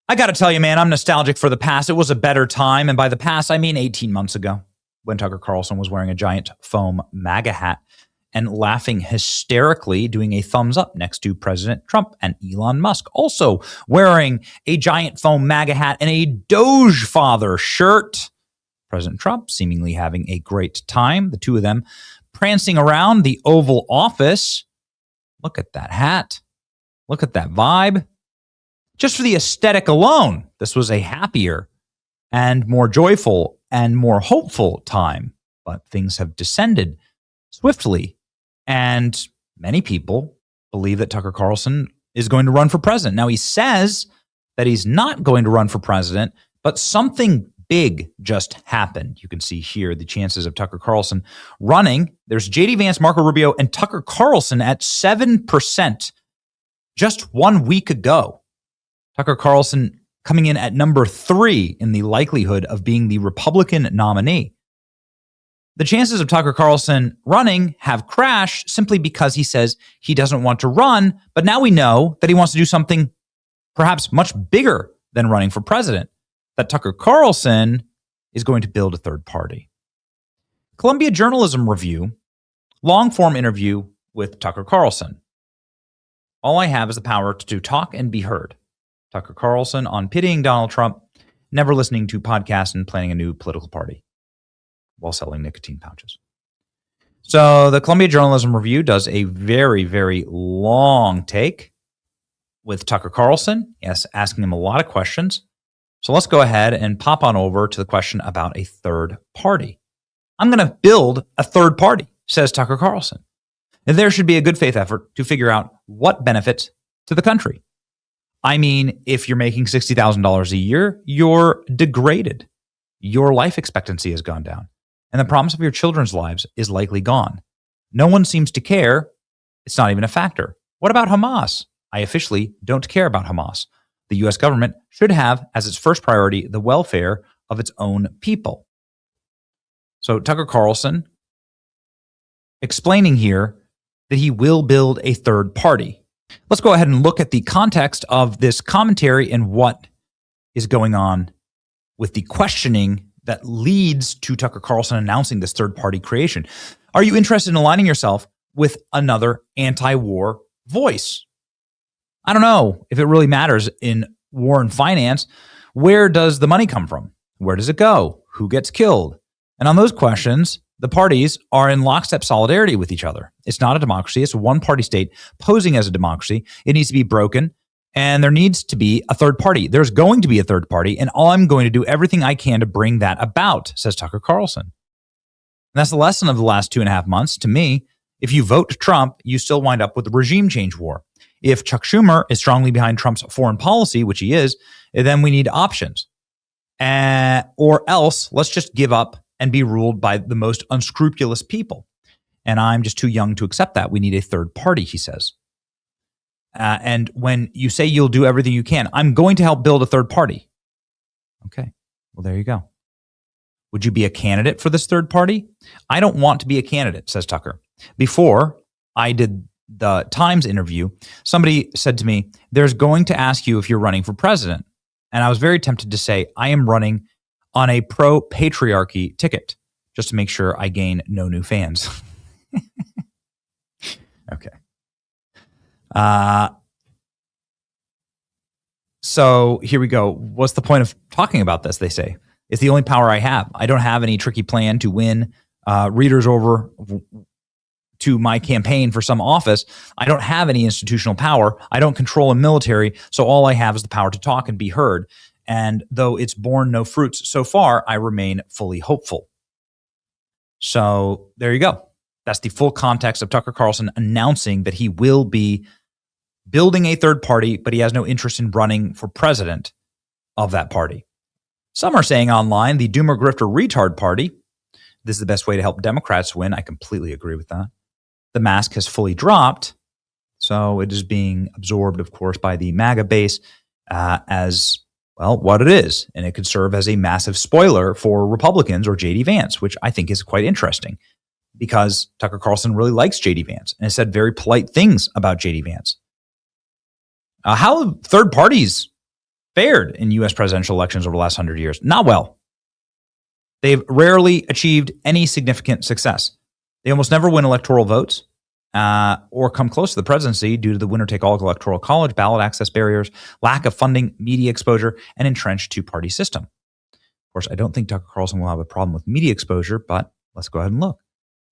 I got to tell you, man, I'm nostalgic for the past. It was a better time. And by the past, I mean 18 months ago when Tucker Carlson was wearing a giant foam MAGA hat and laughing hysterically, doing a thumbs up next to President Trump, and Elon Musk also wearing a giant foam MAGA hat and a Doge Father shirt. President Trump seemingly having a great time. The two of them prancing around the Oval Office. Look at that hat. Look at that vibe. Just for the aesthetic alone, this was a happier and more joyful and more hopeful time. But things have descended swiftly. And many people believe that Tucker Carlson is going to run for president. Now, he says that he's not going to run for president, but something big just happened. You can see here the chances of Tucker Carlson running. There's J.D. Vance, Marco Rubio, and Tucker Carlson at 7% just 1 week ago. Tucker Carlson coming in at number 3 in the likelihood of being the Republican nominee. The chances of Tucker Carlson running have crashed simply because he says he doesn't want to run, but now we know that he wants to do something perhaps much bigger than running for president, that Tucker Carlson is going to build a third party. Columbia Journalism Review, long-form interview with Tucker Carlson. All I have is the power to talk and be heard. Tucker Carlson on pitying Donald Trump, never listening to podcasts, and planning a new political party while selling nicotine pouches. So the Columbia Journalism Review does a very, very long take with Tucker Carlson, yes, asking him a lot of questions. So let's go ahead and pop on over to the question about a third party. I'm going to build a third party, says Tucker Carlson. And there should be a good faith effort to figure out what benefits to the country. I mean, if you're making $60,000 a year, you're degraded. Your life expectancy has gone down, and the promise of your children's lives is likely gone. No one seems to care. It's not even a factor. What about Hamas? I officially don't care about Hamas. The U.S. government should have as its first priority the welfare of its own people. So Tucker Carlson explaining here that he will build a third party. Let's go ahead and look at the context of this commentary and what is going on with the questioning that leads to Tucker Carlson announcing this third party creation. Are you interested in aligning yourself with another anti-war voice? I don't know if it really matters in war and finance. Where does the money come from? Where does it go? Who gets killed? And on those questions, the parties are in lockstep solidarity with each other. It's not a democracy. It's a one-party state posing as a democracy. It needs to be broken, and there needs to be a third party. There's going to be a third party, and I'm going to do everything I can to bring that about, says Tucker Carlson. And that's the lesson of the last 2.5 months. To me, if you vote Trump, you still wind up with a regime change war. If Chuck Schumer is strongly behind Trump's foreign policy, which he is, then we need options. Or else, let's just give up and be ruled by the most unscrupulous people. And I'm just too young to accept that. We need a third party, he says. And when you say you'll do everything you can, I'm going to help build a third party. Okay, well, there you go. Would you be a candidate for this third party? I don't want to be a candidate, says Tucker. Before I did the Times interview, somebody said to me, there's going to ask you if you're running for president. And I was very tempted to say, I am running on a pro-patriarchy ticket, just to make sure I gain no new fans. Okay. So here we go. What's the point of talking about this, they say? It's the only power I have. I don't have any tricky plan to win readers over to my campaign for some office. I don't have any institutional power. I don't control a military. So all I have is the power to talk and be heard. And though it's borne no fruits so far, I remain fully hopeful. So there you go. That's the full context of Tucker Carlson announcing that he will be building a third party, but he has no interest in running for president of that party. Some are saying online, the Doomer Grifter Retard Party. This is the best way to help Democrats win. I completely agree with that. The mask has fully dropped, so it is being absorbed, of course, by the MAGA base as, well, what it is. And it could serve as a massive spoiler for Republicans or J.D. Vance, which I think is quite interesting because Tucker Carlson really likes J.D. Vance and has said very polite things about J.D. Vance. How third parties fared in U.S. presidential elections over the last 100 years? Not well. They've rarely achieved any significant success. They almost never win electoral votes or come close to the presidency due to the winner-take-all electoral college, ballot access barriers, lack of funding, media exposure, and entrenched two-party system. Of course, I don't think Tucker Carlson will have a problem with media exposure, but let's go ahead and look.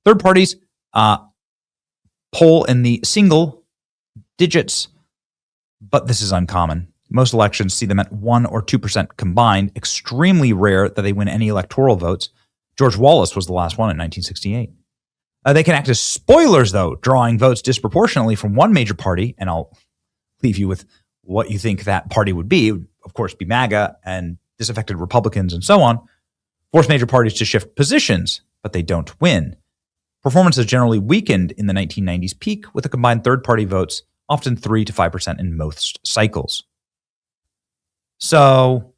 Third parties poll in the single digits, but this is uncommon. Most elections see them at 1 or 2% combined. Extremely rare that they win any electoral votes. George Wallace was the last one in 1968. They can act as spoilers, though, drawing votes disproportionately from one major party, and I'll leave you with what you think that party would be. It would, of course, be MAGA and disaffected Republicans and so on. Force major parties to shift positions, but they don't win. Performance is generally weakened in the 1990s peak, with a combined third-party votes often 3 to 5% in most cycles. So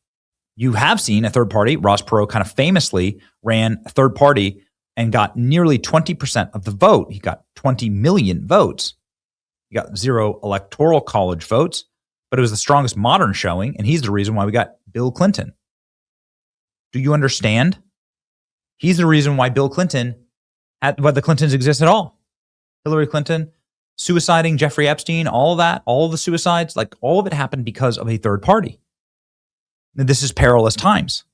you have seen a third party. Ross Perot kind of famously ran a third party and got nearly 20% of the vote. He got 20 million votes. He got 0 electoral college votes, but it was the strongest modern showing, and he's the reason why we got Bill Clinton. Do you understand? He's the reason why Bill Clinton, why the Clintons exist at all. Hillary Clinton, suiciding Jeffrey Epstein, all of that, all of the suicides, like all of it happened because of a third party. This is perilous times.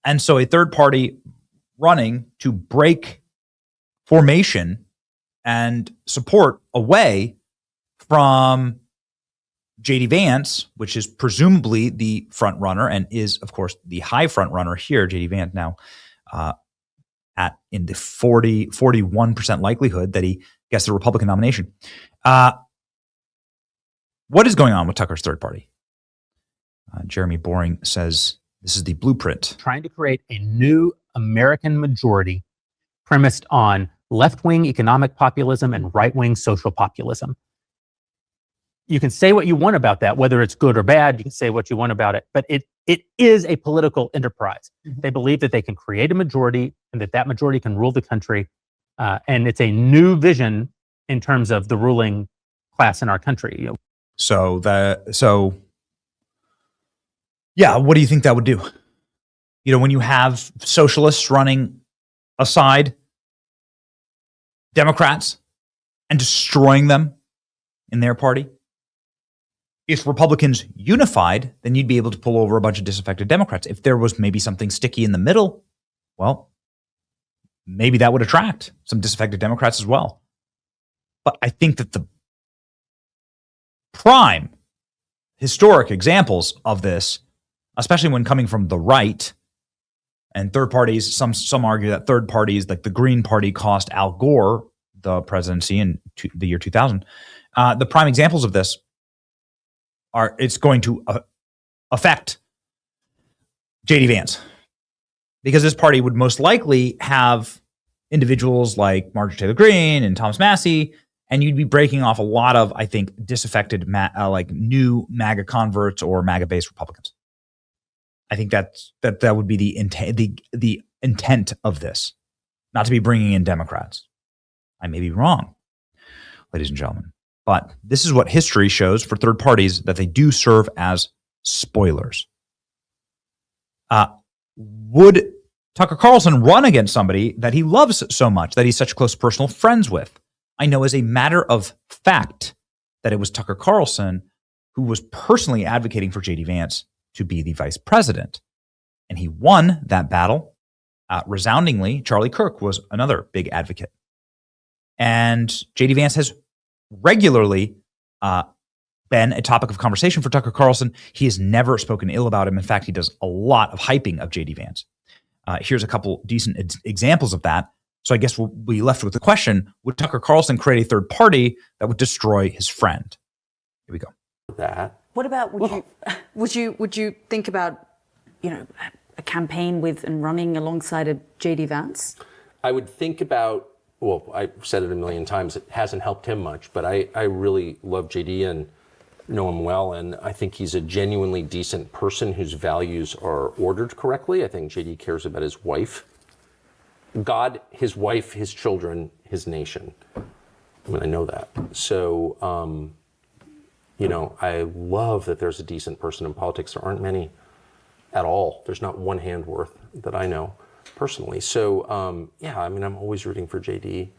And so a third party running to break formation and support away from J.D. Vance, which is presumably the front runner and is, of course, the high front runner here, J.D. Vance now in the 41% likelihood that he gets the Republican nomination. What is going on with Tucker's third party? Jeremy Boring says this is the blueprint. Trying to create a new American majority premised on left-wing economic populism and right-wing social populism. You can say what you want about that, whether it's good or bad, you can say what you want about it, but it is a political enterprise. Mm-hmm. They believe that they can create a majority and that majority can rule the country. And it's a new vision in terms of the ruling class in our country. You know? Yeah, what do you think that would do? You know, when you have socialists running aside Democrats and destroying them in their party. If Republicans unified, then you'd be able to pull over a bunch of disaffected Democrats. If there was maybe something sticky in the middle, well, maybe that would attract some disaffected Democrats as well. But I think that the prime historic examples of this, especially when coming from the right and third parties, some argue that third parties like the Green Party cost Al Gore the presidency in the year 2000. The prime examples of this are it's going to affect J.D. Vance because this party would most likely have individuals like Marjorie Taylor Greene and Thomas Massey, and you'd be breaking off a lot of, I think, disaffected, like new MAGA converts or MAGA-based Republicans. I think that would be the intent of this, not to be bringing in Democrats. I may be wrong, ladies and gentlemen, but this is what history shows for third parties, that they do serve as spoilers. Would Tucker Carlson run against somebody that he loves so much, that he's such close personal friends with? I know as a matter of fact that it was Tucker Carlson who was personally advocating for J.D. Vance to be the vice president. And he won that battle resoundingly. Charlie Kirk was another big advocate. And J.D. Vance has regularly been a topic of conversation for Tucker Carlson. He has never spoken ill about him. In fact, he does a lot of hyping of J.D. Vance. Here's a couple decent examples of that. So I guess we'll be left with the question, would Tucker Carlson create a third party that would destroy his friend? Here we go. What about, would you think about, a campaign with and running alongside a J.D. Vance? I would think about, well, I've said it a million times, it hasn't helped him much, but I really love J.D. and know him well, and I think he's a genuinely decent person whose values are ordered correctly. I think J.D. cares about his wife. God, his wife, his children, his nation. I mean, I know that. So You know, I love that there's a decent person in politics. There aren't many at all. There's not one hand worth that I know personally. So, yeah, I mean, I'm always rooting for JD.